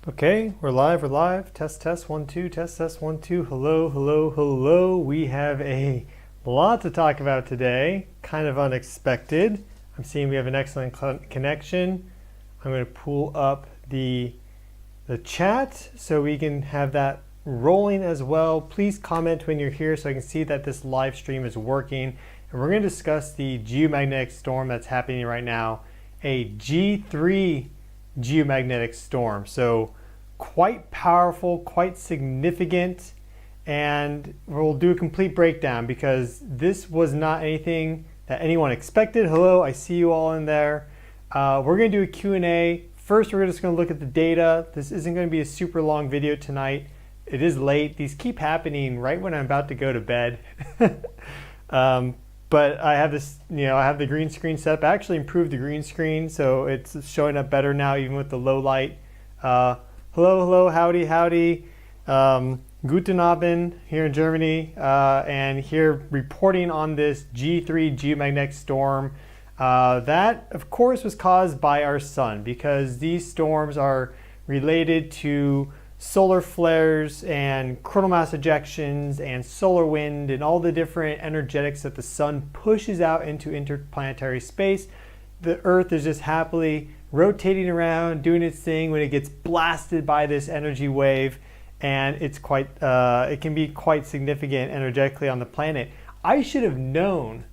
Okay, we're live. Test, test, 1, 2, test, test, 1, 2. Hello, hello, hello. We have a lot to talk about today, kind of unexpected. I'm seeing we have an excellent connection. I'm going to pull up the chat so we can have that rolling as well. Please comment when you're here so I can see that this live stream is working. And we're going to discuss the geomagnetic storm that's happening right now, a G3 geomagnetic storm. So quite powerful, quite significant, and we'll do a complete breakdown because this was not anything that anyone expected. Hello, I see you all in there. We're going to do a Q&A. First, we're just going to look at the data. This isn't going to be a super long video tonight. It is late. These keep happening right when I'm about to go to bed. But I have this, I have the green screen set up. I actually improved the green screen, so it's showing up better now, even with the low light. Hello, howdy. Guten Abend here in Germany, and here reporting on this G3 geomagnetic storm. That, of course, was caused by our sun because these storms are related to solar flares and coronal mass ejections and solar wind and all the different energetics that the sun pushes out into interplanetary space. The Earth is just happily rotating around, doing its thing when it gets blasted by this energy wave, and it's quite, it can be quite significant energetically on the planet. I should have known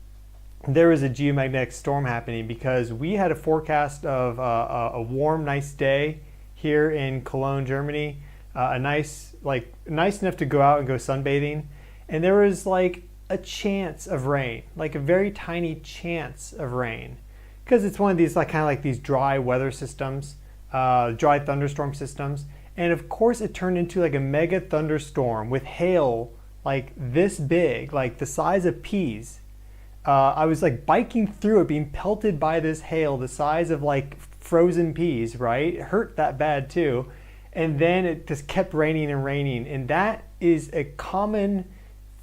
there was a geomagnetic storm happening because we had a forecast of a warm, nice day here in Cologne, Germany. Nice enough to go out and go sunbathing, and there was like a chance of rain, like a very tiny chance of rain, because it's one of these kind of like these dry weather systems, dry thunderstorm systems, and of course it turned into like a mega thunderstorm with hail like this big, like the size of peas. I was like biking through it, being pelted by this hail the size of like frozen peas, right? It hurt that bad too. And then it just kept raining, and that is a common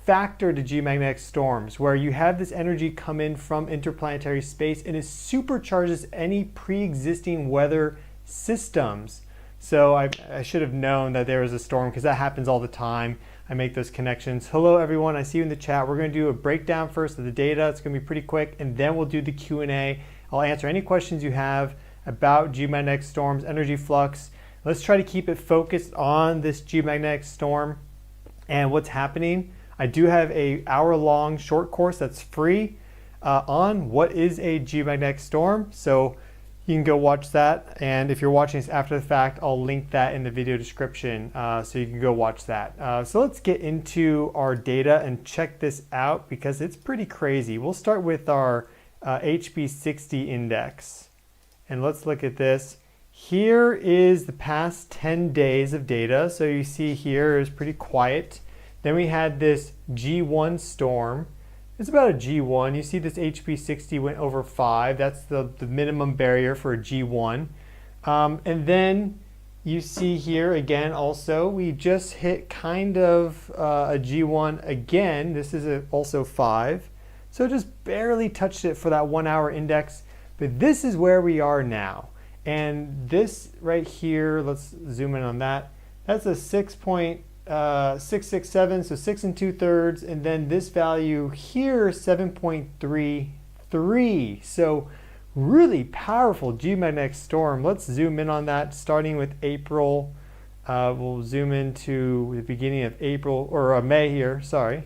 factor to geomagnetic storms, where you have this energy come in from interplanetary space and it supercharges any pre-existing weather systems. So I should have known that there was a storm because that happens all the time. I make those connections. Hello everyone, I see you in the chat. We're going to do a breakdown first of the data. It's going to be pretty quick, and then we'll do the Q&A. I'll answer any questions you have about geomagnetic storms, energy flux. Let's try to keep it focused on this geomagnetic storm and what's happening. I do have an hour-long short course that's free on what is a geomagnetic storm, so you can go watch that. And if you're watching this after the fact, I'll link that in the video description, so you can go watch that. So let's get into our data and check this out because it's pretty crazy. We'll start with our HB60 index, and let's look at this. Here is the past 10 days of data. So you see here is pretty quiet. Then we had this G1 storm. It's about a G1. You see this HB60 went over 5. That's the minimum barrier for a G1. And then you see here again also, we just hit kind of a G1 again. This is also 5. So just barely touched it for that 1 hour index. But this is where we are now. And this right here, let's zoom in on that. That's a 6.667, so 6 2/3, and then this value here, 7.33. So really powerful geomagnetic storm. Let's zoom in on that, starting with April. We'll zoom into the beginning of April, or May here, sorry.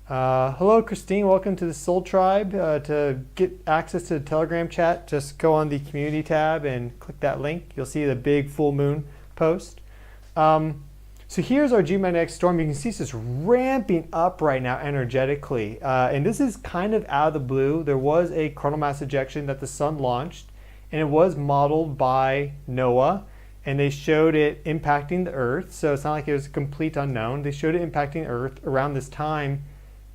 Hello Christine, welcome to the Soul Tribe. To get access to the Telegram chat, just go on the community tab and click that link. You'll see the big full moon post. So here's our geomagnetic storm. You can see it's just ramping up right now energetically. And this is kind of out of the blue. There was a coronal mass ejection that the sun launched, and it was modeled by NOAA, and they showed it impacting the Earth. So it's not like it was a complete unknown. They showed it impacting Earth around this time,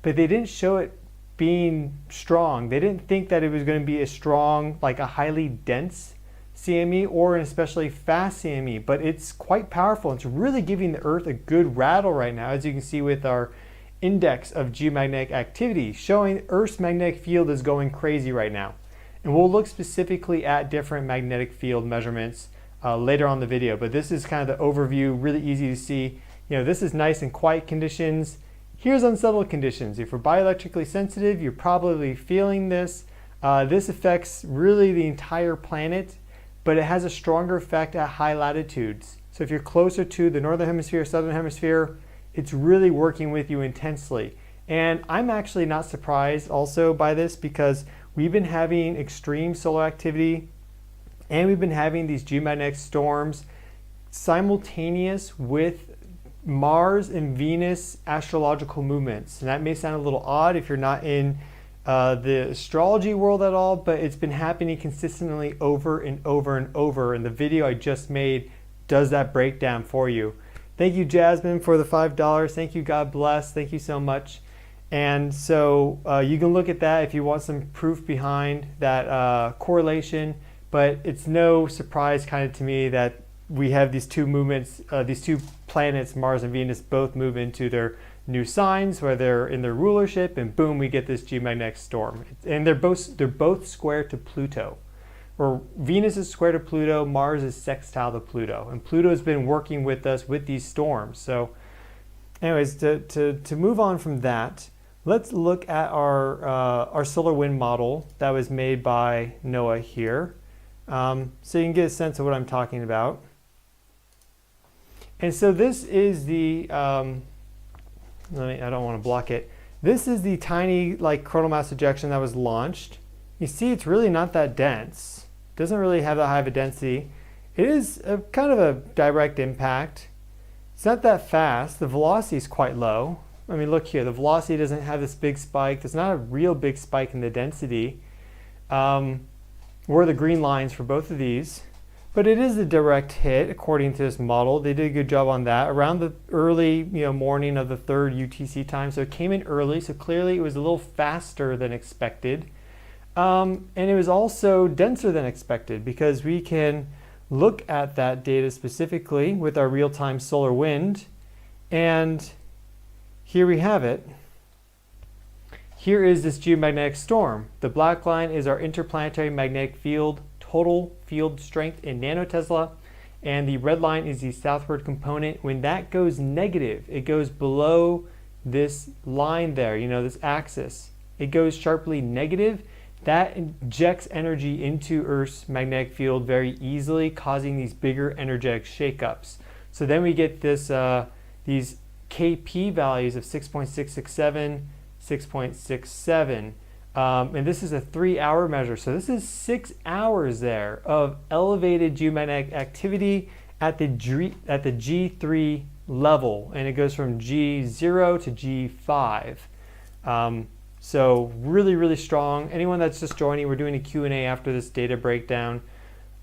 but they didn't show it being strong. They didn't think that it was going to be as strong, like a highly dense CME or an especially fast CME, but it's quite powerful. It's really giving the Earth a good rattle right now, as you can see with our index of geomagnetic activity, showing Earth's magnetic field is going crazy right now. And we'll look specifically at different magnetic field measurements later on in the video. But this is kind of the overview, really easy to see. This is nice and quiet conditions. Here's unsettled conditions. If you're bioelectrically sensitive, you're probably feeling this. This affects really the entire planet, but it has a stronger effect at high latitudes. So if you're closer to the northern hemisphere, southern hemisphere, it's really working with you intensely. And I'm actually not surprised also by this, because we've been having extreme solar activity and we've been having these geomagnetic storms simultaneous with Mars and Venus astrological movements. And that may sound a little odd if you're not in the astrology world at all, but it's been happening consistently over and over and over. And the video I just made does that breakdown for you. Thank you, Jasmine, for the $5. Thank you, God bless. Thank you so much. And so you can look at that if you want some proof behind that correlation, but it's no surprise kind of to me that we have these two movements, these two planets, Mars and Venus, both move into their new signs where they're in their rulership, and boom, we get this geomagnetic storm. And they're both square to Pluto. Or Venus is square to Pluto, Mars is sextile to Pluto, and Pluto has been working with us with these storms. So anyways, to move on from that, let's look at our solar wind model that was made by NOAA here. So you can get a sense of what I'm talking about. And so this is the, I don't want to block it. This is the tiny coronal mass ejection that was launched. You see it's really not that dense. It doesn't really have that high of a density. It is kind of a direct impact. It's not that fast. The velocity is quite low. I mean, look here, the velocity doesn't have this big spike. There's not a real big spike in the density. Were the green lines for both of these. But it is a direct hit according to this model. They did a good job on that around the early morning of the 3rd UTC time. So it came in early, so clearly it was a little faster than expected. And it was also denser than expected, because we can look at that data specifically with our real-time solar wind. And here we have it. Here is this geomagnetic storm. The black line is our interplanetary magnetic field, total field strength in nanotesla, and the red line is the southward component. When that goes negative, it goes below this line there, this axis. It goes sharply negative. That injects energy into Earth's magnetic field very easily, causing these bigger energetic shakeups. So then we get this these Kp values of 6.667, 6.67. And this is a 3-hour measure. So this is 6 hours there of elevated geomagnetic activity at the G3 level. And it goes from G0 to G5. So really, really strong. Anyone that's just joining, we're doing a Q&A after this data breakdown.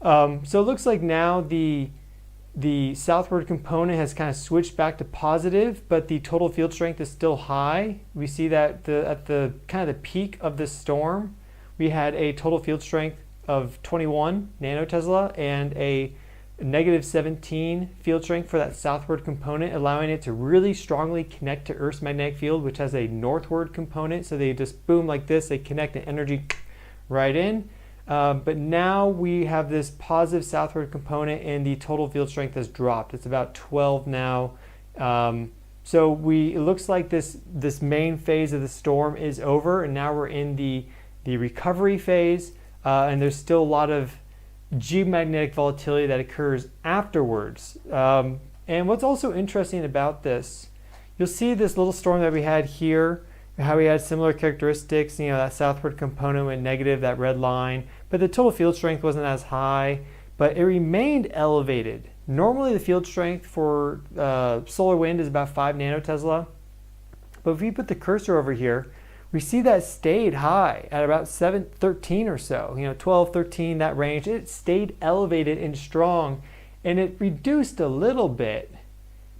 So it looks like now the southward component has kind of switched back to positive, but the total field strength is still high. We see that at the kind of the peak of this storm, we had a total field strength of 21 nanotesla and a -17 field strength for that southward component, allowing it to really strongly connect to Earth's magnetic field, which has a northward component. So they just boom like this, they connect the energy right in. But now we have this positive southward component, and the total field strength has dropped. It's about 12 now. So it looks like this main phase of the storm is over, and now we're in the recovery phase, and there's still a lot of geomagnetic volatility that occurs afterwards. And what's also interesting about this, you'll see this little storm that we had here, how we had similar characteristics. That southward component went negative, that red line, but the total field strength wasn't as high, but it remained elevated. Normally the field strength for solar wind is about 5 nanotesla, but if we put the cursor over here, we see that stayed high at about 13 or so, 12, 13, that range. It stayed elevated and strong, and it reduced a little bit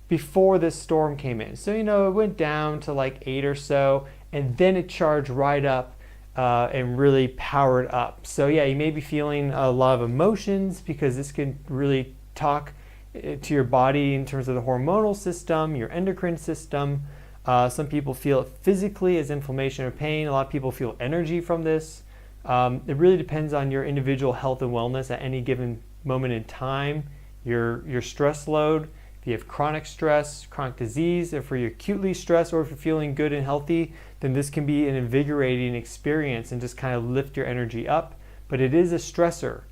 before this storm came in. So, it went down to like 8 or so, and then it charged right up and really powered up. So yeah, you may be feeling a lot of emotions, because this can really talk to your body in terms of the hormonal system, your endocrine system. Some people feel it physically as inflammation or pain. A lot of people feel energy from this. It really depends on your individual health and wellness at any given moment in time, your stress load. If you have chronic stress, chronic disease, if you're acutely stressed, or if you're feeling good and healthy, then this can be an invigorating experience and just kind of lift your energy up. But it is a stressor.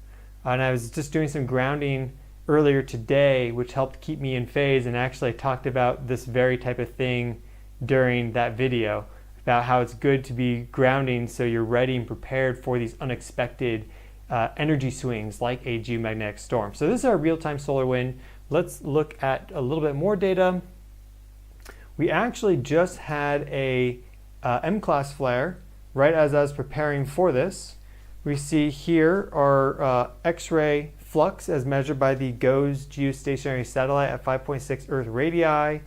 And I was just doing some grounding earlier today, which helped keep me in phase. And actually I talked about this very type of thing during that video, about how it's good to be grounding so you're ready and prepared for these unexpected energy swings like a geomagnetic storm. So this is our real-time solar wind. Let's look at a little bit more data. We actually just had a M-class flare right as I was preparing for this. We see here our X-ray flux as measured by the GOES geostationary satellite at 5.6 Earth radii.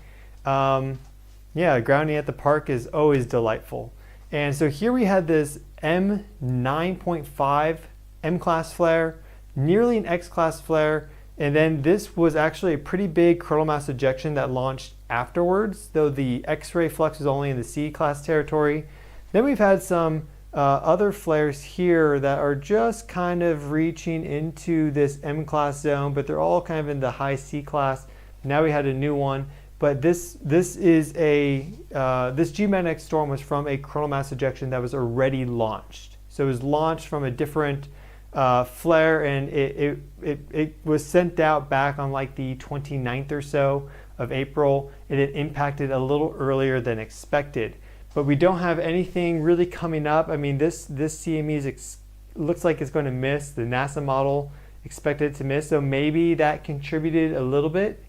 Yeah, grounding at the park is always delightful. And so here we had this M9.5 M-class flare, nearly an X-class flare, and then this was actually a pretty big coronal mass ejection that launched afterwards, though the X-ray flux is only in the C-class territory. Then we've had some other flares here that are just kind of reaching into this M-class zone, but they're all kind of in the high C-class. Now we had a new one, but this is this geomagnetic storm was from a coronal mass ejection that was already launched. So it was launched from a different flare, and it was sent out back on like the 29th or so of April, and it impacted a little earlier than expected. But we don't have anything really coming up. I mean, this CME looks like it's going to miss. The NASA model expected it to miss, so maybe that contributed a little bit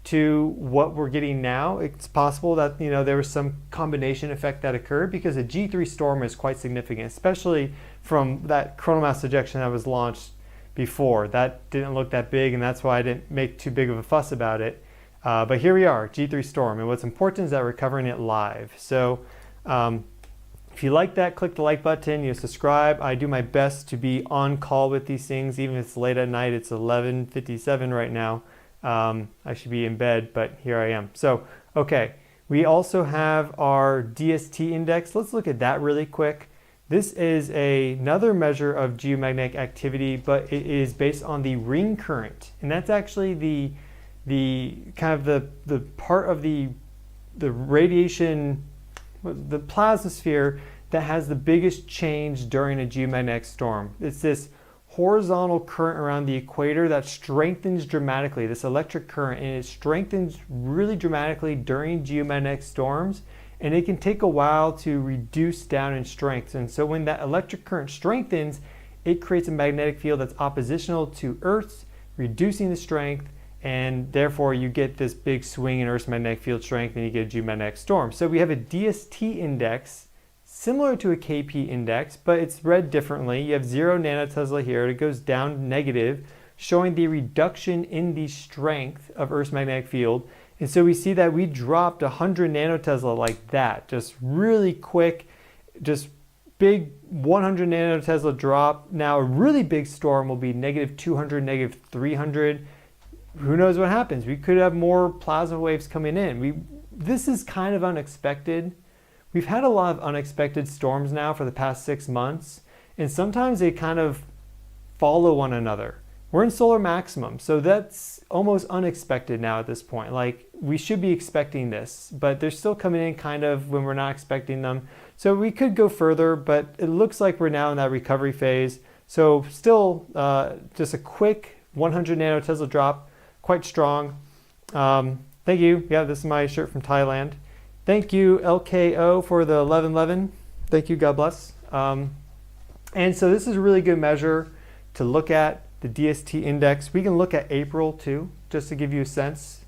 to what we're getting now. It's possible that there was some combination effect that occurred, because a G3 storm is quite significant, especially from that coronal mass ejection that was launched before. That didn't look that big, and that's why I didn't make too big of a fuss about it. But here we are, G3 storm, and what's important is that we're covering it live. So if you like that, click the like button, subscribe. I do my best to be on call with these things, even if it's late at night. It's 11:57 right now. I should be in bed, but here I am. So, okay, we also have our DST index. Let's look at that really quick. This is another measure of geomagnetic activity, but it is based on the ring current, and that's actually the kind of the part of the radiation, the plasmasphere that has the biggest change during a geomagnetic storm. It's this horizontal current around the equator that strengthens dramatically, this electric current, and it strengthens really dramatically during geomagnetic storms, and it can take a while to reduce down in strength. And so when that electric current strengthens, it creates a magnetic field that's oppositional to Earth's, reducing the strength, and therefore you get this big swing in Earth's magnetic field strength and you get a geomagnetic storm. So we have a DST index similar to a KP index, but it's read differently. You have 0 nanotesla here, it goes down negative, showing the reduction in the strength of Earth's magnetic field. And so we see that we dropped 100 nanotesla like that, just really quick, just big 100 nanotesla drop. Now a really big storm will be -200, -300. Who knows what happens? We could have more plasma waves coming in. This is kind of unexpected. We've had a lot of unexpected storms now for the past 6 months, and sometimes they kind of follow one another. We're in solar maximum, so that's almost unexpected now at this point. Like, we should be expecting this, but they're still coming in kind of when we're not expecting them. So we could go further, but it looks like we're now in that recovery phase. So still just a quick 100 nanotesla drop, quite strong. Thank you. Yeah, this is my shirt from Thailand. Thank you, LKO, for the 1111. Thank you, God bless. And so this is a really good measure to look at, the DST index. We can look at April too, just to give you a sense.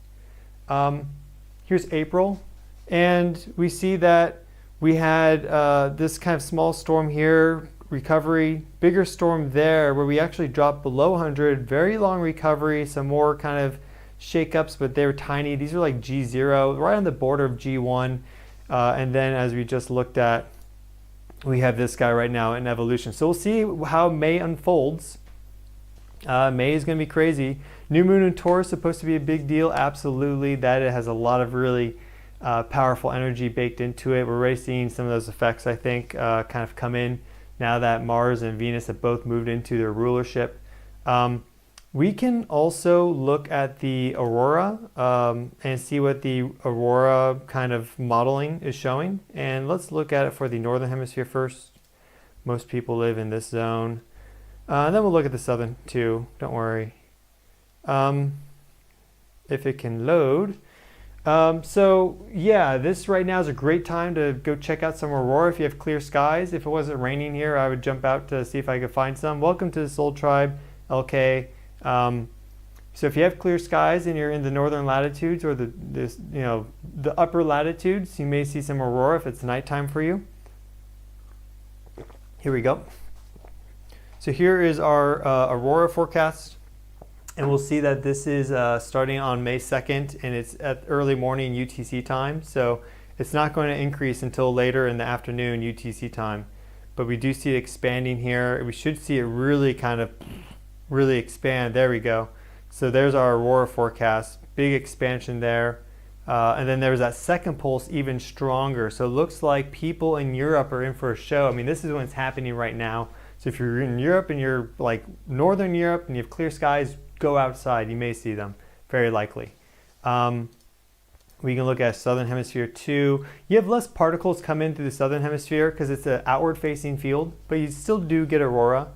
Here's April, and we see that we had this kind of small storm here, recovery, bigger storm there, where we actually dropped below 100, very long recovery, some more kind of shakeups, but they were tiny. These are like G0, right on the border of G1. And then as we just looked at, we have this guy right now in evolution. So we'll see how May unfolds. May is going to be crazy. New moon in Taurus is supposed to be a big deal. Absolutely. That it has a lot of really powerful energy baked into it. We're already seeing some of those effects, I think, kind of come in now that Mars and Venus have both moved into their rulership. We can also look at the aurora and see what the aurora kind of modeling is showing. And let's look at it for the northern hemisphere first. Most people live in this zone. And then we'll look at the southern too, don't worry. If it can load. So yeah, this right now is a great time to go check out some aurora if you have clear skies. If it wasn't raining here, I would jump out to see if I could find some. Welcome to the Soul Tribe, LK. So if you have clear skies and you're in the northern latitudes or the upper latitudes, you may see some aurora if it's nighttime for you. Here we go. So here is our aurora forecast, and we'll see that this is starting on May 2nd, and it's at early morning UTC time. So it's not going to increase until later in the afternoon UTC time, but we do see it expanding here. We should see it really kind of really expand. There we go. So there's our aurora forecast, big expansion there. And then there's that second pulse even stronger. So it looks like people in Europe are in for a show. I mean, this is when it's happening right now. So if you're in Europe and you're like northern Europe and you have clear skies, go outside. You may see them, very likely. We can look at southern hemisphere too. You have less particles come in through the southern hemisphere because it's an outward facing field, but you still do get aurora.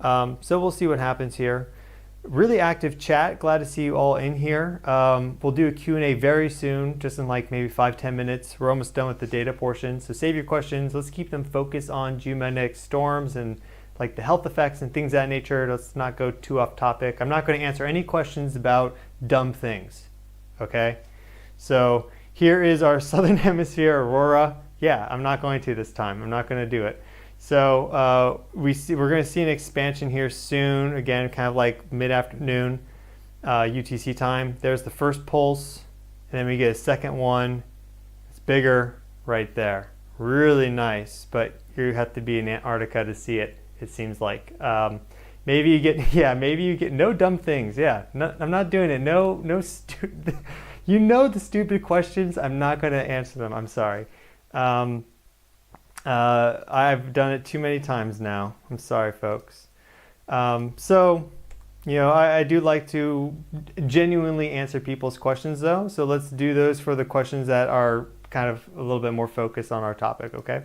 So we'll see what happens here. Really active chat. Glad to see you all in here. We'll do a Q&A very soon, just in like maybe 5-10 minutes. We're almost done with the data portion. So save your questions. Let's keep them focused on geomagnetic storms and like the health effects and things of that nature. Let's not go too off topic. I'm not going to answer any questions about dumb things. Okay? So here is our southern hemisphere aurora. Yeah, I'm not going to this time. I'm not going to do it. So we're going to see an expansion here soon, again, kind of like mid-afternoon UTC time. There's the first pulse, and then we get a second one. It's bigger right there. Really nice, but you have to be in Antarctica to see it, it seems like. Maybe you get no dumb things. Yeah, no, I'm not doing it. No, you know the stupid questions. I'm not going to answer them. I'm sorry. I've done it too many times now. I'm sorry, folks. So, I do like to genuinely answer people's questions, though. So let's do those for the questions that are kind of a little bit more focused on our topic, okay?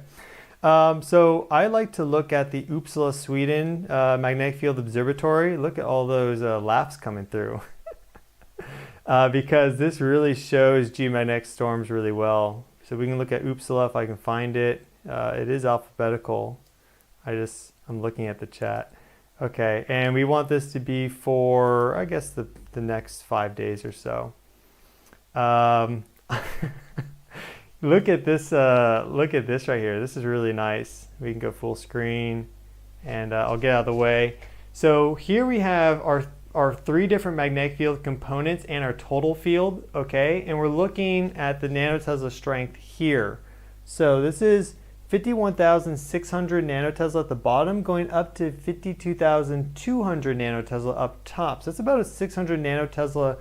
So I like to look at the Uppsala, Sweden Magnetic Field Observatory. Look at all those laughs coming through. Because this really shows geomagnetic storms really well. So we can look at Uppsala if I can find it. It is alphabetical. I'm looking at the chat. Okay, and we want this to be for, I guess, the next 5 days or so. Look at this right here. This is really nice. We can go full screen, and I'll get out of the way. So here we have our 3 different magnetic field components and our total field, okay? And we're looking at the nanotesla strength here. So this is 51,600 nanotesla at the bottom, going up to 52,200 nanotesla up top. So it's about a 600 nanotesla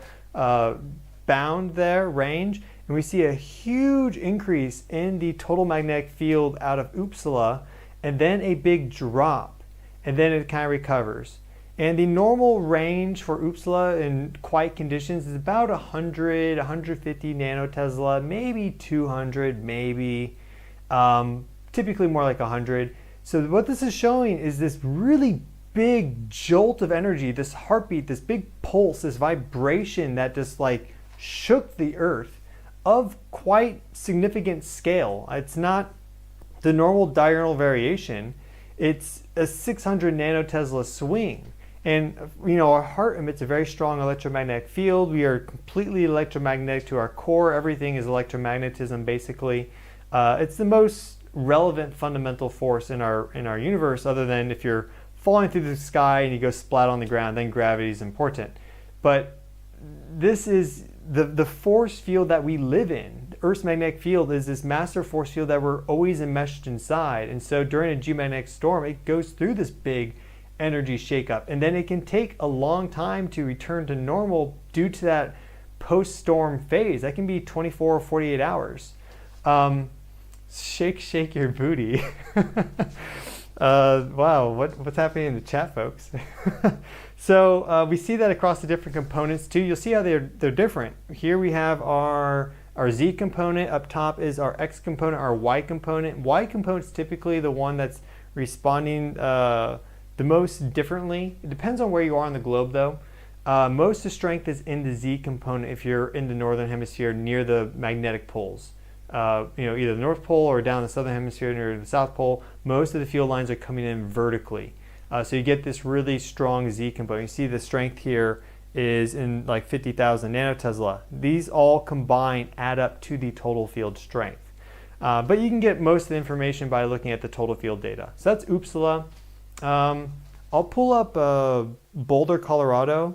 bound there, range. And we see a huge increase in the total magnetic field out of Uppsala, and then a big drop, and then it kind of recovers. And the normal range for Uppsala in quiet conditions is about 100, 150 nanotesla, maybe 200, maybe. Typically more like 100. So what this is showing is this really big jolt of energy, this heartbeat, this big pulse, this vibration that just like shook the earth of quite significant scale. It's not the normal diurnal variation. It's a 600 nanotesla swing. And our heart emits a very strong electromagnetic field. We are completely electromagnetic to our core. Everything is electromagnetism, basically. It's the most relevant fundamental force in our universe, other than if you're falling through the sky and you go splat on the ground, then gravity is important. But this is the force field that we live in. Earth's magnetic field is this master force field that we're always enmeshed inside. And so during a geomagnetic storm, it goes through this big energy shakeup, and then it can take a long time to return to normal due to that post-storm phase. That can be 24 or 48 hours. Shake your booty. Wow, what's happening in the chat, folks? So we see that across the different components too. You'll see how they're different. Here we have our Z component. Up top is our X component, our Y component. Y component is typically the one that's responding the most differently. It depends on where you are on the globe though. Most of the strength is in the Z component if you're in the northern hemisphere near the magnetic poles. Either the North Pole or down the southern hemisphere near the South Pole. Most of the field lines are coming in vertically. So you get this really strong Z component. You see the strength here is in like 50,000 nanotesla. These all combined add up to the total field strength. But you can get most of the information by looking at the total field data. So that's Uppsala. I'll pull up Boulder, Colorado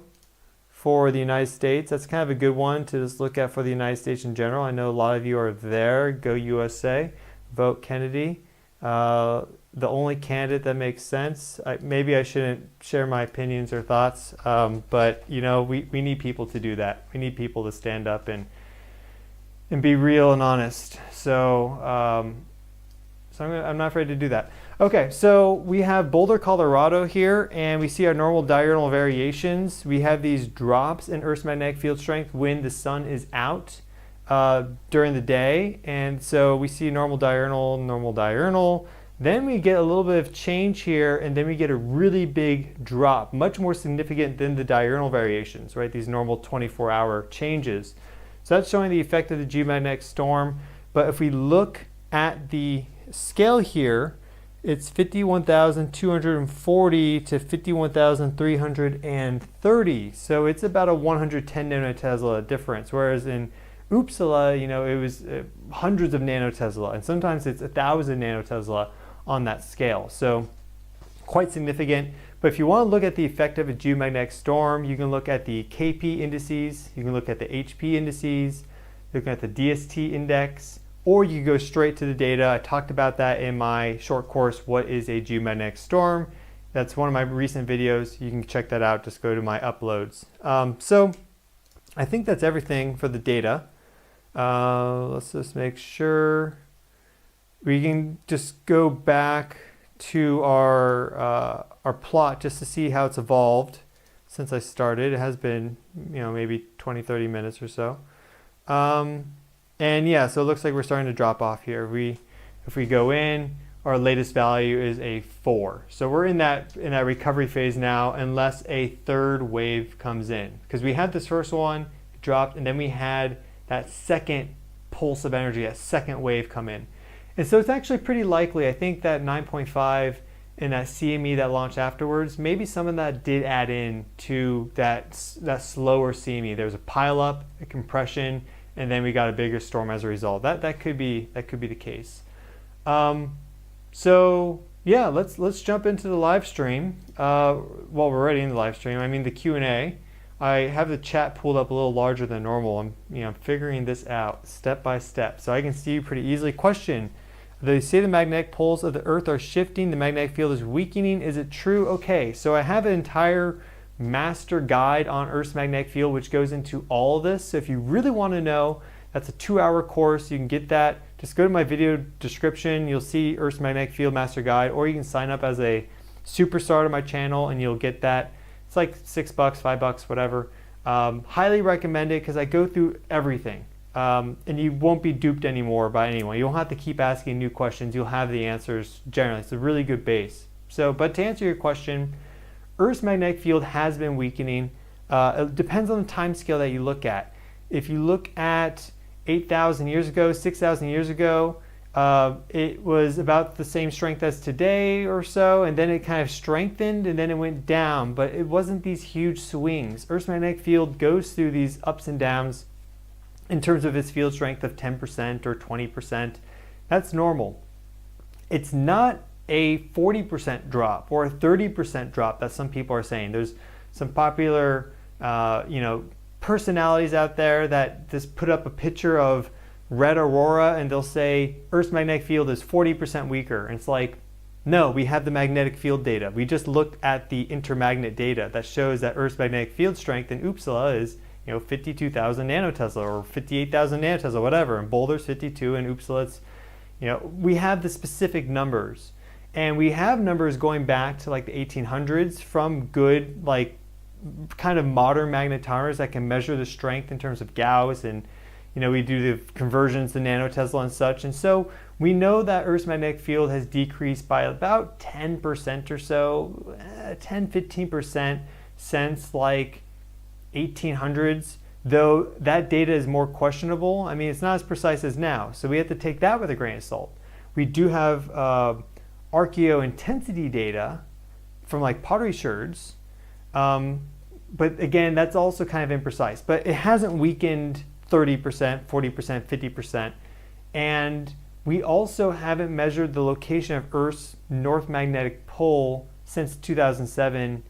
for the United States. That's kind of a good one to just look at for the United States in general. I know a lot of you are there. Go USA. Vote Kennedy. The only candidate that makes sense. Maybe I shouldn't share my opinions or thoughts, but we need people to do that. We need people to stand up and be real and honest. So I'm not afraid to do that. Okay, so we have Boulder, Colorado here, and we see our normal diurnal variations. We have these drops in Earth's magnetic field strength when the sun is out during the day, and so we see normal diurnal. Then we get a little bit of change here, and then we get a really big drop, much more significant than the diurnal variations, right? These normal 24-hour changes. So that's showing the effect of the geomagnetic storm. But if we look at the scale here, it's 51,240 to 51,330. So it's about a 110 nanotesla difference. Whereas in Uppsala, it was hundreds of nanotesla, and sometimes it's 1,000 nanotesla on that scale. So quite significant. But if you want to look at the effect of a geomagnetic storm, you can look at the KP indices, you can look at the HP indices, looking at the DST index, or you can go straight to the data. I talked about that in my short course, What is a Geomagnetic Storm? That's one of my recent videos. You can check that out. Just go to my uploads. So I think that's everything for the data. Let's just make sure we can just go back to our plot just to see how it's evolved since I started. It has been, maybe 20-30 minutes or so. And yeah, so it looks like we're starting to drop off here. If we go in, our latest value is a 4. So we're in that recovery phase now, unless a third wave comes in. Because we had this first one, it dropped, and then we had that second pulse of energy, that second wave come in. And so it's actually pretty likely, I think that 9.5 and that CME that launched afterwards, maybe some of that did add in to that slower CME. There was a pileup, a compression, and then we got a bigger storm as a result. That could be the case. So yeah, let's jump into the live stream. Well, we're already in the live stream. I mean the Q&A. I have the chat pulled up a little larger than normal. I'm figuring this out step by step, so I can see you pretty easily. Question: they say the magnetic poles of the Earth are shifting. The magnetic field is weakening. Is it true? Okay, so I have an entire master guide on Earth's magnetic field which goes into all of this. So if you really want to know, that's a 2-hour course. You can get that. Just go to my video description. You'll see Earth's magnetic field master guide, or you can sign up as a superstar to my channel and you'll get that. It's like $6, $5, whatever. Highly recommend it because I go through everything. And you won't be duped anymore by anyone. You don't have to keep asking new questions. You'll have the answers generally. It's a really good base. But to answer your question, Earth's magnetic field has been weakening. It depends on the time scale that you look at. If you look at 8,000 years ago, 6,000 years ago, it was about the same strength as today or so, and then it kind of strengthened and then it went down, but it wasn't these huge swings. Earth's magnetic field goes through these ups and downs in terms of its field strength of 10% or 20%. That's normal. It's not a 40% drop or a 30% drop that some people are saying. There's some popular personalities out there that just put up a picture of red aurora and they'll say Earth's magnetic field is 40% weaker. And it's like, no, we have the magnetic field data. We just looked at the intermagnet data that shows that Earth's magnetic field strength in Uppsala is 52,000 nanotesla or 58,000 nanotesla, whatever. And Boulder's 52 and Uppsala, it's, we have the specific numbers. And we have numbers going back to like the 1800s from good, like kind of modern magnetometers that can measure the strength in terms of Gauss, and we do the conversions to nanotesla and such. And so we know that Earth's magnetic field has decreased by about 10% or so, 10-15% since like 1800s, though that data is more questionable. I mean, it's not as precise as now, so we have to take that with a grain of salt. We do have archaeointensity data from like pottery sherds, but again, that's also kind of imprecise. But it hasn't weakened 30%, 40%, 50%. And we also haven't measured the location of Earth's north magnetic pole since 2007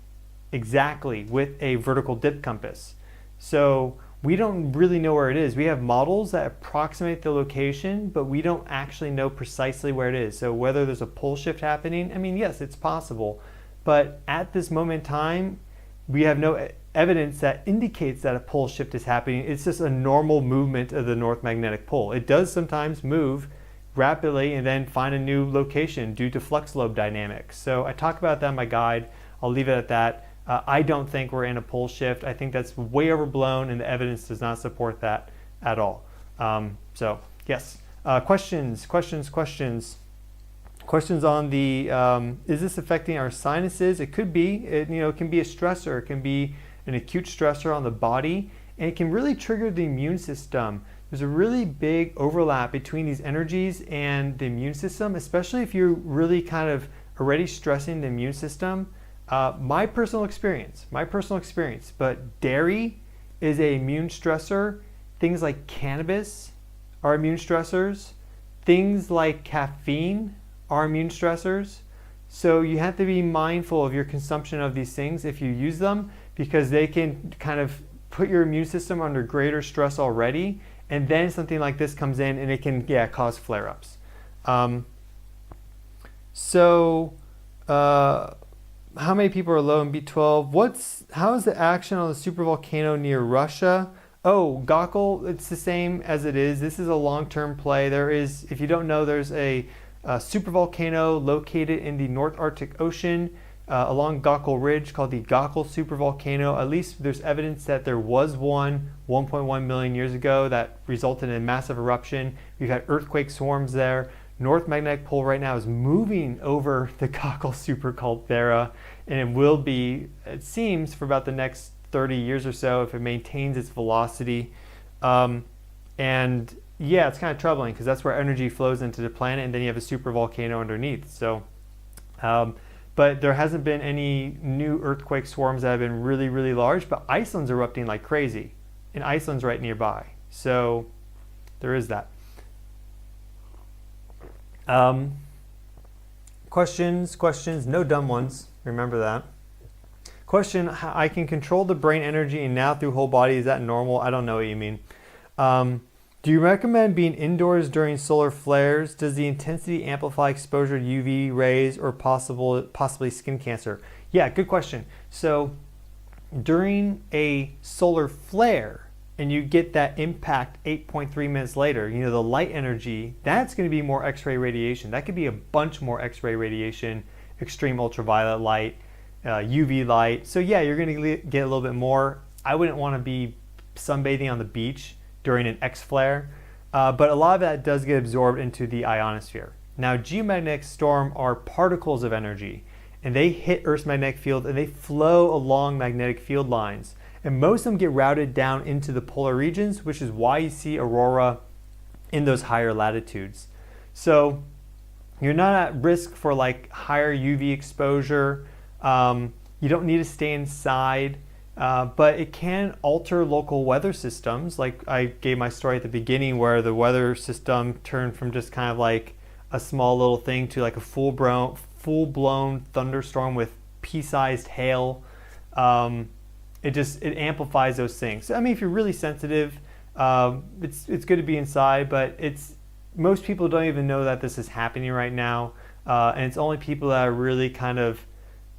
exactly with a vertical dip compass. So we don't really know where it is. We have models that approximate the location, but we don't actually know precisely where it is. So whether there's a pole shift happening, I mean, yes, it's possible. But at this moment in time, we have no evidence that indicates that a pole shift is happening. It's just a normal movement of the north magnetic pole. It does sometimes move rapidly and then find a new location due to flux lobe dynamics. So I talk about that in my guide. I'll leave it at that. I don't think we're in a pole shift. I think that's way overblown, and the evidence does not support that at all. So yes, questions on the, is this affecting our sinuses? It could be. It can be a stressor. It can be an acute stressor on the body, and it can really trigger the immune system. There's a really big overlap between these energies and the immune system, especially if you're really kind of already stressing the immune system. My personal experience, but dairy is an immune stressor. Things like cannabis are immune stressors. Things like caffeine are immune stressors. So you have to be mindful of your consumption of these things if you use them, because they can kind of put your immune system under greater stress already, and then something like this comes in and it can cause flare-ups. How many people are low in B12? How is the action on the supervolcano near Russia? Oh, Gokul, it's the same as it is. This is a long-term play. There is, if you don't know, there's a supervolcano located in the North Arctic Ocean along Gokul Ridge called the Gokul supervolcano. At least there's evidence that there was one 1.1 million years ago that resulted in a massive eruption. We've had earthquake swarms there. North magnetic pole right now is moving over the Gokul supercaldera, and it will be, it seems, for about the next 30 years or so if it maintains its velocity. And yeah, it's kind of troubling because that's where energy flows into the planet, and then you have a supervolcano underneath. So, but there hasn't been any new earthquake swarms that have been really, really large, but Iceland's erupting like crazy, and Iceland's right nearby. So there is that. Questions, no dumb ones. Remember that. Question, I can control the brain energy and now through whole body. Is that normal? I don't know what you mean. Do you recommend being indoors during solar flares? Does the intensity amplify exposure to UV rays or possibly skin cancer? Yeah, good question. So during a solar flare, and you get that impact 8.3 minutes later, the light energy, that's going to be more X-ray radiation. That could be a bunch more X-ray radiation, extreme ultraviolet light, UV light. So yeah, you're going to get a little bit more. I wouldn't want to be sunbathing on the beach during an X flare, but a lot of that does get absorbed into the ionosphere. Now, geomagnetic storm are particles of energy, and they hit Earth's magnetic field and they flow along magnetic field lines. And most of them get routed down into the polar regions, which is why you see aurora in those higher latitudes. So you're not at risk for like higher UV exposure. You don't need to stay inside, but it can alter local weather systems. Like I gave my story at the beginning where the weather system turned from just kind of like a small little thing to like a full-blown thunderstorm with pea-sized hail. It amplifies those things. I mean, if you're really sensitive, it's good to be inside, but most people don't even know that this is happening right now, and it's only people that are really kind of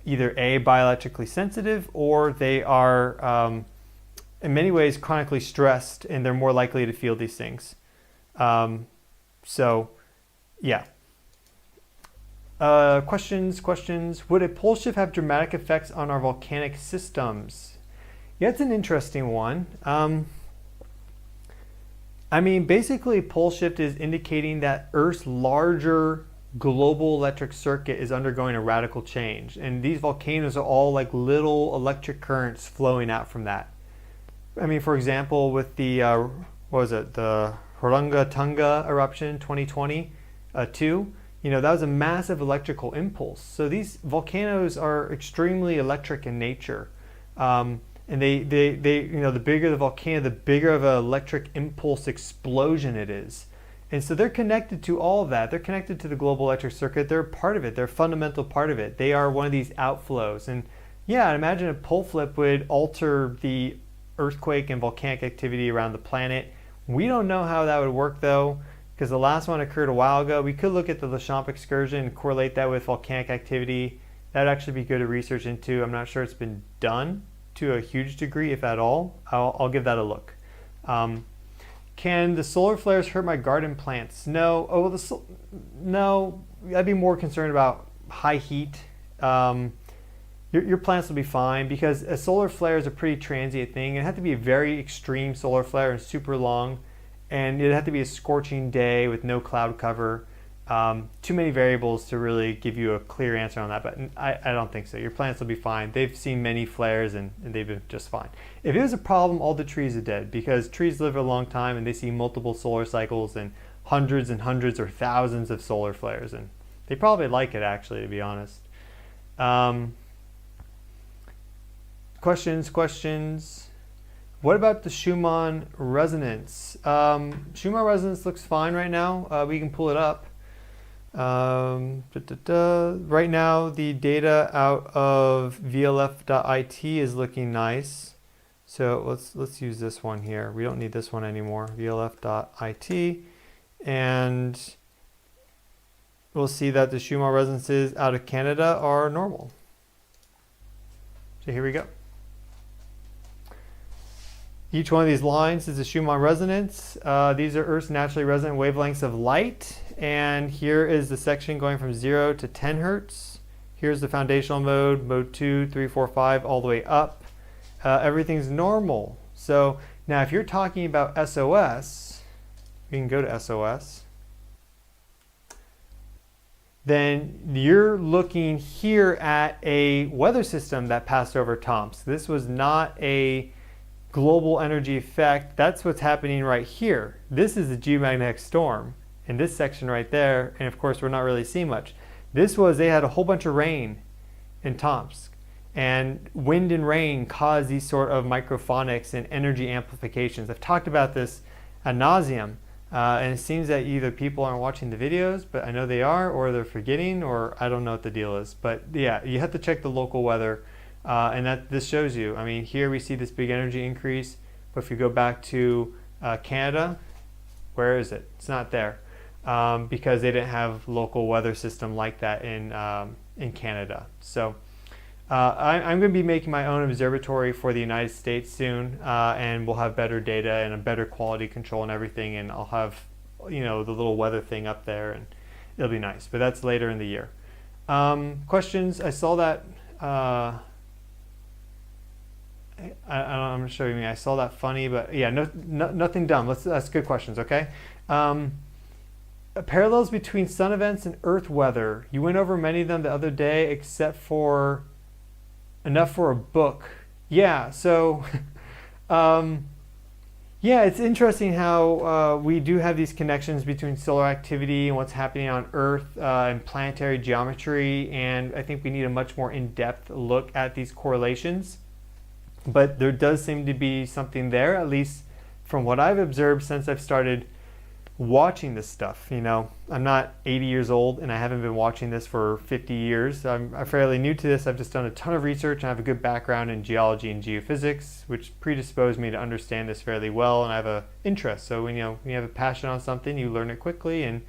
either biologically sensitive, or they are in many ways chronically stressed, and they're more likely to feel these things. So yeah. Questions. Would a pole shift have dramatic effects on our volcanic systems? Yeah, it's an interesting one. I mean, basically, pole shift is indicating that Earth's larger global electric circuit is undergoing a radical change. And these volcanoes are all like little electric currents flowing out from that. I mean, for example, with the, the Horangatunga eruption 2020, that was a massive electrical impulse. So these volcanoes are extremely electric in nature. And they the bigger the volcano, the bigger of an electric impulse explosion it is. And so they're connected to all of that. They're connected to the global electric circuit. They're part of it. They're a fundamental part of it. They are one of these outflows. And yeah, I imagine a pole flip would alter the earthquake and volcanic activity around the planet. We don't know how that would work though, because the last one occurred a while ago. We could look at the Lachamp excursion and correlate that with volcanic activity. That would actually be good to research into. I'm not sure it's been done to a huge degree, if at all. I'll give that a look. Can the solar flares hurt my garden plants? No. No. I'd be more concerned about high heat. Your plants will be fine because a solar flare is a pretty transient thing. It had to be a very extreme solar flare and super long, and it had to be a scorching day with no cloud cover. Too many variables to really give you a clear answer on that, but I don't think so. Your plants will be fine. They've seen many flares and they've been just fine. If it was a problem, all the trees are dead because trees live a long time and they see multiple solar cycles and hundreds or thousands of solar flares, and they probably like it actually, to be honest. Questions. What about the Schumann resonance? Schumann resonance looks fine right now. We can pull it up. Right now the data out of vlf.it is looking nice, so let's use this one here. We don't need this one anymore. vlf.it, and we'll see that the Schumann resonances out of Canada are normal. So here we go. Each one of these lines is a Schumann resonance. These are Earth's naturally resonant wavelengths of light. And here is the section going from 0 to 10 hertz. Here's the foundational mode, mode 2, 3, 4, 5, all the way up. Everything's normal. So now if you're talking about SOS, we can go to SOS. Then you're looking here at a weather system that passed over Tomsk. This was not a global energy effect. That's what's happening right here. This is the geomagnetic storm in this section right there, and of course we're not really seeing much. They had a whole bunch of rain in Tomsk, and wind and rain cause these sort of microphonics and energy amplifications. I've talked about this ad nauseum, and it seems that either people aren't watching the videos, but I know they are, or they're forgetting, or I don't know what the deal is. But yeah, you have to check the local weather, and this shows you. I mean, here we see this big energy increase, but if you go back to Canada, where is it? It's not there. Because they didn't have local weather system like that in Canada. So I'm going to be making my own observatory for the United States soon, and we'll have better data and a better quality control and everything, and I'll have the little weather thing up there, and it'll be nice. But that's later in the year. Questions? I saw that. I'm not sure what you mean. I saw that funny, but yeah, nothing dumb. That's good questions. Okay. Parallels between sun events and Earth weather. You went over many of them the other day, except for enough for a book. Yeah, so yeah, it's interesting how we do have these connections between solar activity and what's happening on Earth and planetary geometry, and I think we need a much more in-depth look at these correlations. But there does seem to be something there, at least from what I've observed since I've started watching this stuff. I'm not 80 years old and I haven't been watching this for 50 years. I'm fairly new to this. I've just done a ton of research and I have a good background in geology and geophysics, which predisposed me to understand this fairly well, and I have an interest. So when you have a passion on something, you learn it quickly and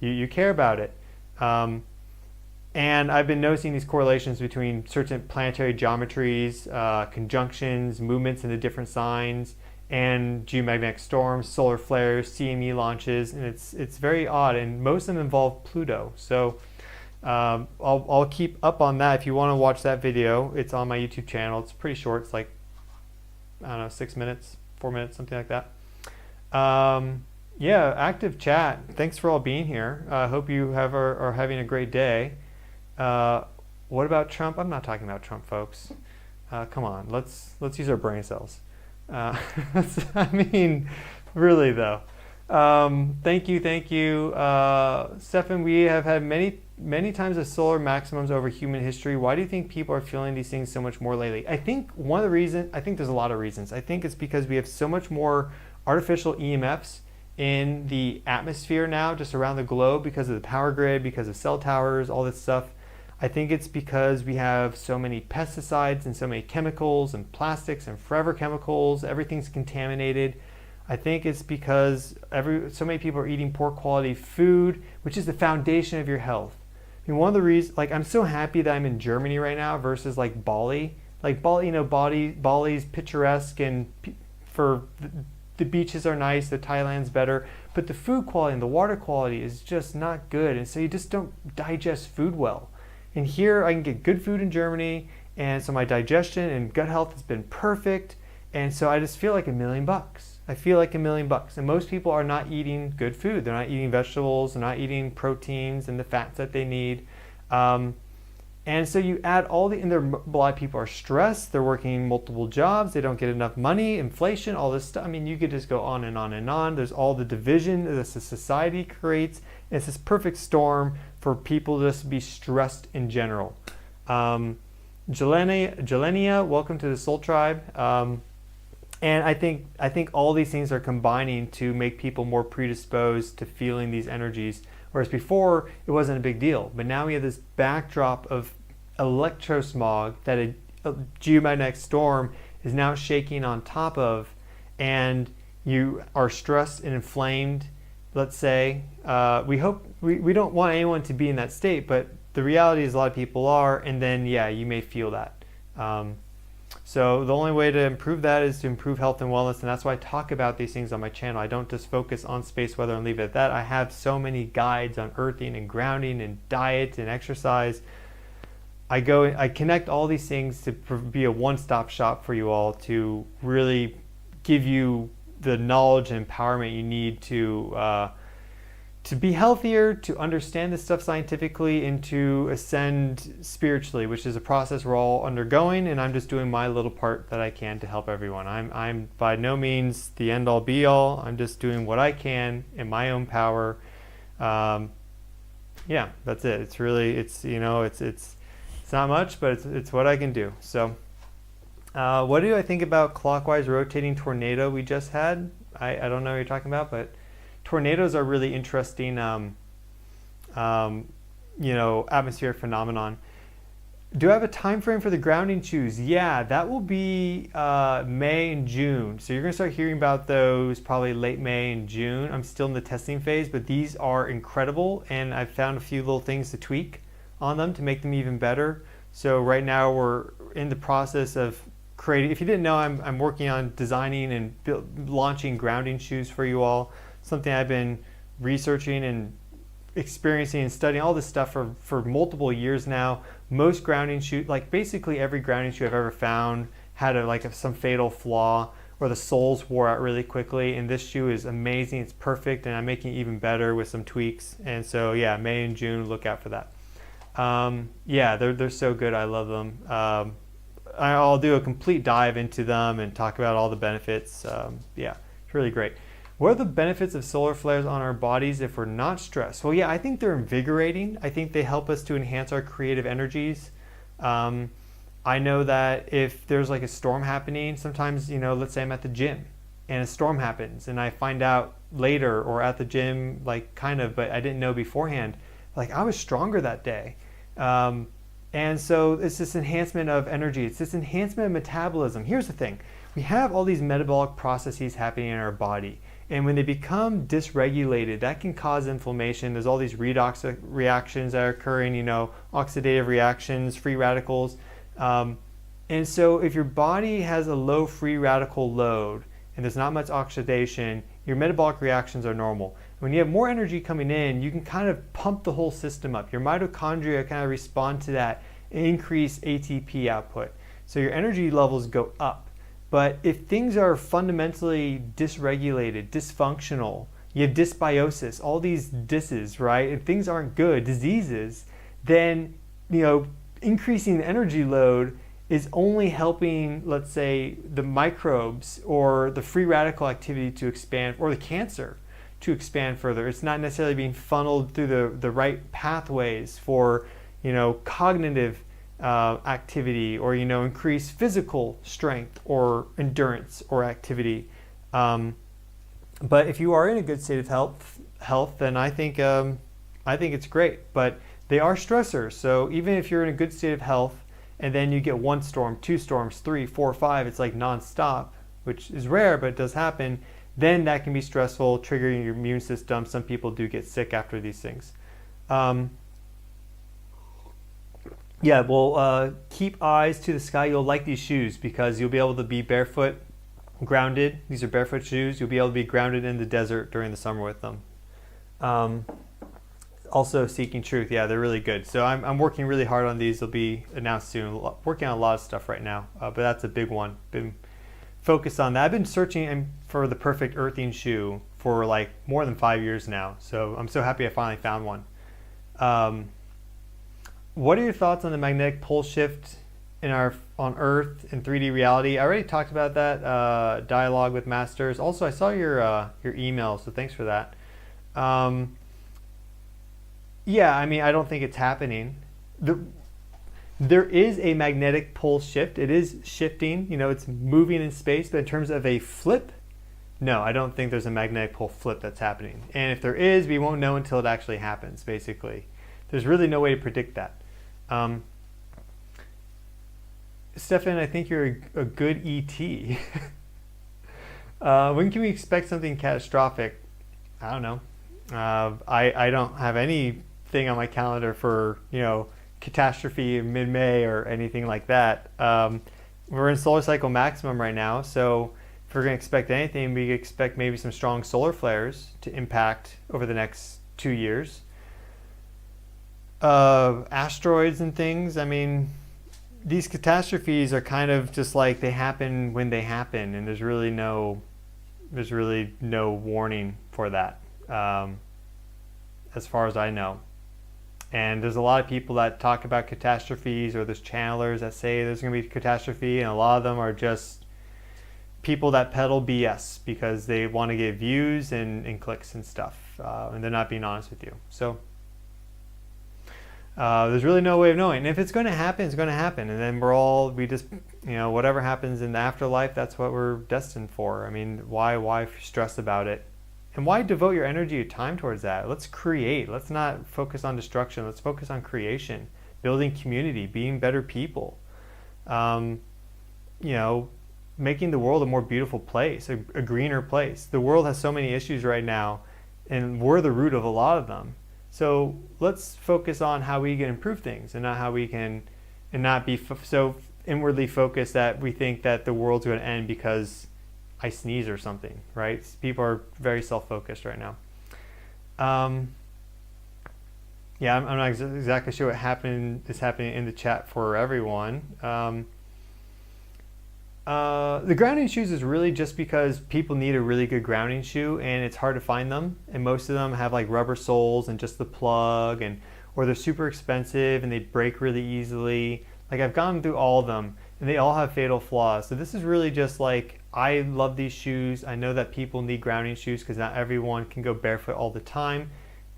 you care about it. And I've been noticing these correlations between certain planetary geometries, conjunctions, movements into different signs, and geomagnetic storms, solar flares, CME launches, and it's very odd, and most of them involve Pluto. So I'll keep up on that. If you want to watch that video, it's on my YouTube channel. It's pretty short. It's like, I don't know, 6 minutes, 4 minutes, something like that. Yeah, active chat. Thanks for all being here. I hope you are having a great day. What about Trump? I'm not talking about Trump, folks. Come on, let's use our brain cells. I mean, really though. Thank you, Stefan. We have had many times of solar maximums over human history. Why do you think people are feeling these things so much more lately? I think one of the reasons, I think there's a lot of reasons. I think it's because we have so much more artificial EMFs in the atmosphere now, just around the globe, because of the power grid, because of cell towers, all this stuff. I think it's because we have so many pesticides and so many chemicals and plastics and forever chemicals. Everything's contaminated. I think it's because so many people are eating poor quality food, which is the foundation of your health. I mean, one of the reasons, like, I'm so happy that I'm in Germany right now versus like Bali. Like Bali, Bali's picturesque and the beaches are nice, the Thailand's better, but the food quality and the water quality is just not good, and so you just don't digest food well. And here I can get good food in Germany, and so my digestion and gut health has been perfect, and so I just feel like $1 million. I feel like $1 million. And most people are not eating good food. They're not eating vegetables, they're not eating proteins and the fats that they need. And so you add and a lot of people are stressed, they're working multiple jobs, they don't get enough money, inflation, all this stuff. I mean, you could just go on and on and on. There's all the division that the society creates. It's this perfect storm for people just to be stressed in general. Jelenia, welcome to the Soul Tribe. And I think all these things are combining to make people more predisposed to feeling these energies. Whereas before, it wasn't a big deal. But now we have this backdrop of electrosmog that a geomagnetic storm is now shaking on top of. And you are stressed and inflamed, let's say. We don't want anyone to be in that state, but the reality is a lot of people are. And then, yeah, you may feel that. So the only way to improve that is to improve health and wellness, and that's why I talk about these things on my channel. I don't just focus on space weather and leave it at that. I have so many guides on earthing and grounding and diet and exercise. I connect all these things to be a one-stop shop for you all, to really give you the knowledge and empowerment you need to be healthier, to understand this stuff scientifically, and to ascend spiritually, which is a process we're all undergoing, and I'm just doing my little part that I can to help everyone. I'm by no means the end-all be-all. I'm just doing what I can in my own power. Yeah, that's it. It's really, it's not much, but it's what I can do. So what do I think about clockwise rotating tornado we just had? I don't know what you're talking about, but tornadoes are really interesting, atmospheric phenomenon. Do I have a time frame for the grounding shoes? Yeah, that will be May and June. So you're going to start hearing about those probably late May and June. I'm still in the testing phase, but these are incredible, and I've found a few little things to tweak on them to make them even better. So right now we're in the process of creating. If you didn't know, I'm working on designing and launching grounding shoes for you all. Something I've been researching and experiencing and studying all this stuff for multiple years now. Most grounding shoes, like basically every grounding shoe I've ever found, had some fatal flaw, or the soles wore out really quickly. And this shoe is amazing. It's perfect, and I'm making it even better with some tweaks. And so yeah, May and June, look out for that. Yeah, they're so good. I love them. I'll do a complete dive into them and talk about all the benefits. Yeah, it's really great. What are the benefits of solar flares on our bodies if we're not stressed? Well, yeah, I think they're invigorating. I think they help us to enhance our creative energies. I know that if there's like a storm happening, sometimes, let's say I'm at the gym and a storm happens and I find out later, or at the gym, but I didn't know beforehand, like I was stronger that day. And so it's this enhancement of energy. It's this enhancement of metabolism. Here's the thing. We have all these metabolic processes happening in our body. And when they become dysregulated, that can cause inflammation. There's all these redox reactions that are occurring, oxidative reactions, free radicals. And so if your body has a low free radical load, and there's not much oxidation, your metabolic reactions are normal. When you have more energy coming in, you can kind of pump the whole system up. Your mitochondria kind of respond to that and increase ATP output. So your energy levels go up. But if things are fundamentally dysregulated, dysfunctional, you have dysbiosis, all these disses, right? If things aren't good, diseases, then, increasing the energy load is only helping, let's say, the microbes or the free radical activity to expand, or the cancer to expand further. It's not necessarily being funneled through the right pathways for, cognitive activity, or, increase physical strength or endurance or activity. But if you are in a good state of health, then I think it's great. But they are stressors. So even if you're in a good state of health, and then you get 1 storm, 2 storms, 3, 4, 5, it's like nonstop, which is rare, but it does happen, then that can be stressful, triggering your immune system. Some people do get sick after these things. Keep eyes to the sky. You'll like these shoes because you'll be able to be barefoot, grounded. These are barefoot shoes. You'll be able to be grounded in the desert during the summer with them. Also, Seeking Truth. Yeah, they're really good. So I'm working really hard on these. They'll be announced soon. Working on a lot of stuff right now, but that's a big one. Been focused on that. I've been searching for the perfect earthing shoe for like more than 5 years now. So I'm so happy I finally found one. What are your thoughts on the magnetic pole shift on Earth in 3D reality? I already talked about that dialogue with Masters. Also, I saw your email, so thanks for that. I don't think it's happening. There is a magnetic pole shift. It is shifting. It's moving in space. But in terms of a flip, no, I don't think there's a magnetic pole flip that's happening. And if there is, we won't know until it actually happens, basically. There's really no way to predict that. Stefan, I think you're a good ET. When can we expect something catastrophic? I don't know. I don't have anything on my calendar for, catastrophe in mid-May or anything like that. We're in solar cycle maximum right now, so if we're going to expect anything, we expect maybe some strong solar flares to impact over the next 2 years. Asteroids and things, these catastrophes are kind of just like they happen when they happen, and there's really no warning for that, as far as I know. And there's a lot of people that talk about catastrophes, or there's channelers that say there's going to be a catastrophe, and a lot of them are just people that peddle BS because they want to get views and clicks and stuff, and they're not being honest with you. So there's really no way of knowing. And if it's going to happen, it's going to happen. And then whatever happens in the afterlife, that's what we're destined for. Why stress about it? And why devote your energy and time towards that? Let's create. Let's not focus on destruction. Let's focus on creation, building community, being better people. Making the world a more beautiful place, a greener place. The world has so many issues right now, and we're the root of a lot of them. So let's focus on how we can improve things, and not how we can, and not be so inwardly focused that we think that the world's going to end because I sneeze or something, right? People are very self-focused right now. I'm not exactly sure what is happening in the chat for everyone. The grounding shoes is really just because people need a really good grounding shoe, and it's hard to find them, and most of them have like rubber soles and just the plug, or they're super expensive and they break really easily. Like, I've gone through all of them and they all have fatal flaws. So this is really just like, I love these shoes. I know that people need grounding shoes because not everyone can go barefoot all the time.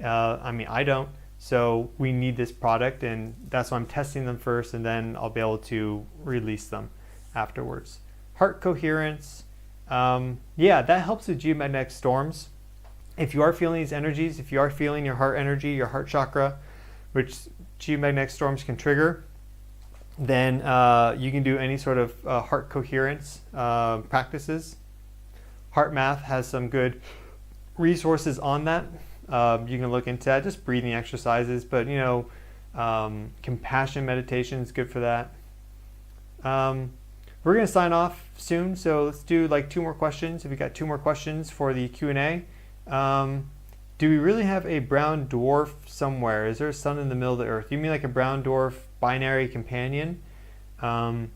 I don't. So we need this product, and that's why I'm testing them first, and then I'll be able to release them afterwards. Heart coherence, that helps with geomagnetic storms. If you are feeling these energies, if you are feeling your heart energy, your heart chakra, which geomagnetic storms can trigger, then you can do any sort of heart coherence practices. Heart Math has some good resources on that. You can look into that, just breathing exercises, but compassion meditation is good for that. we're going to sign off soon, so let's do like 2 more questions. If we got 2 more questions for the Q&A. Do we really have a brown dwarf somewhere? Is there a sun in the middle of the Earth? You mean like a brown dwarf binary companion? Have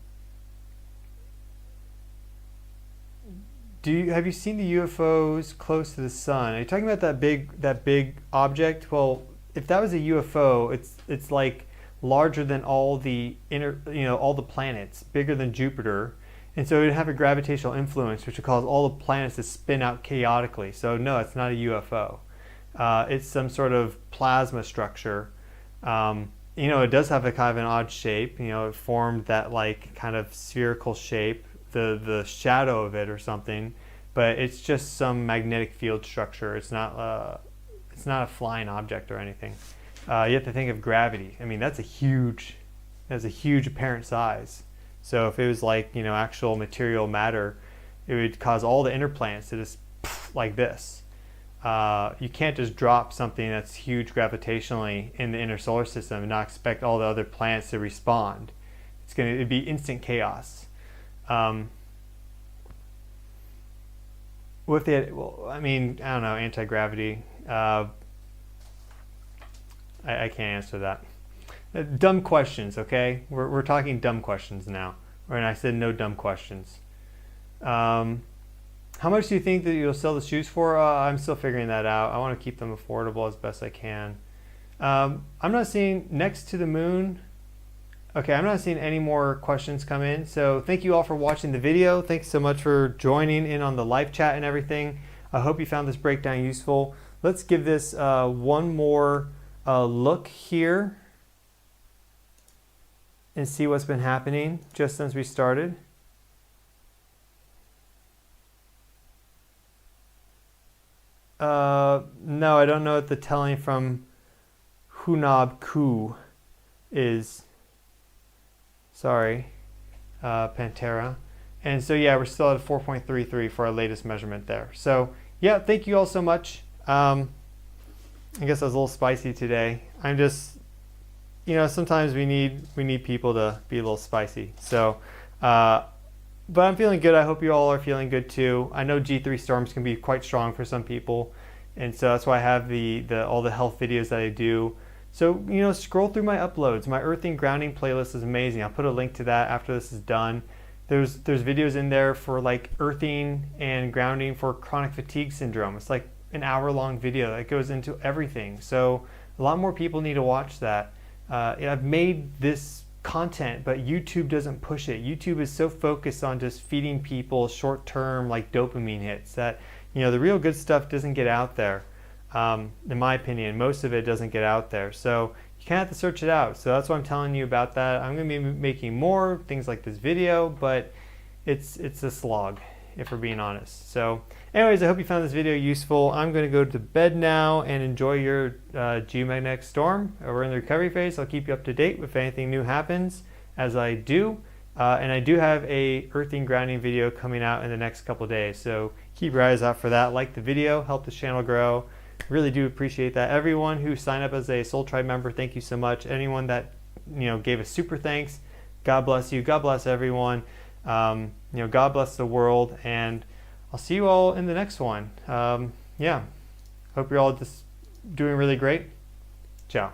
you seen the UFOs close to the sun? Are you talking about that big object? Well, if that was a UFO, it's like larger than all the all the planets, bigger than Jupiter, and so it would have a gravitational influence, which would cause all the planets to spin out chaotically. So no, it's not a UFO. It's some sort of plasma structure. It does have a kind of an odd shape. It formed that like kind of spherical shape, the shadow of it or something, but it's just some magnetic field structure. It's not a flying object or anything. You have to think of gravity. I mean, that's a huge apparent size. So if it was like, actual material matter, it would cause all the inner planets to just like this. You can't just drop something that's huge gravitationally in the inner solar system and not expect all the other planets to respond. It'd be instant chaos. What if they had, well, I mean, I don't know, anti-gravity. I can't answer that. Dumb questions, okay? We're talking dumb questions now. And I said no dumb questions. How much do you think that you'll sell the shoes for? I'm still figuring that out. I want to keep them affordable as best I can. I'm not seeing next to the moon. Okay, I'm not seeing any more questions come in. So thank you all for watching the video. Thanks so much for joining in on the live chat and everything. I hope you found this breakdown useful. Let's give this one more look here and see what's been happening just since we started. No, I don't know what the telling from Hunab Ku is. Sorry, Pantera. And so yeah, we're still at 4.33 for our latest measurement there. So yeah, thank you all so much. I guess I was a little spicy today. I'm just, sometimes we need people to be a little spicy. So, but I'm feeling good. I hope you all are feeling good too. I know G3 storms can be quite strong for some people, and so that's why I have all the health videos that I do. So scroll through my uploads. My earthing grounding playlist is amazing. I'll put a link to that after this is done. There's videos in there for like earthing and grounding for chronic fatigue syndrome. It's like an hour-long video that goes into everything. So a lot more people need to watch that. I've made this content, but YouTube doesn't push it. YouTube is so focused on just feeding people short-term like dopamine hits that the real good stuff doesn't get out there. In my opinion, most of it doesn't get out there. So you kind of have to search it out. So that's why I'm telling you about that. I'm going to be making more things like this video, but it's a slog, if we're being honest. So anyways, I hope you found this video useful. I'm going to go to bed now and enjoy your geomagnetic storm. We're in the recovery phase. I'll keep you up to date if anything new happens as I do. And I do have a earthing grounding video coming out in the next couple days. So keep your eyes out for that. Like the video, help the channel grow. Really do appreciate that. Everyone who signed up as a Soul Tribe member, thank you so much. Anyone that gave a super thanks, God bless you. God bless everyone. God bless the world, and I'll see you all in the next one. Yeah, hope you're all just doing really great. Ciao.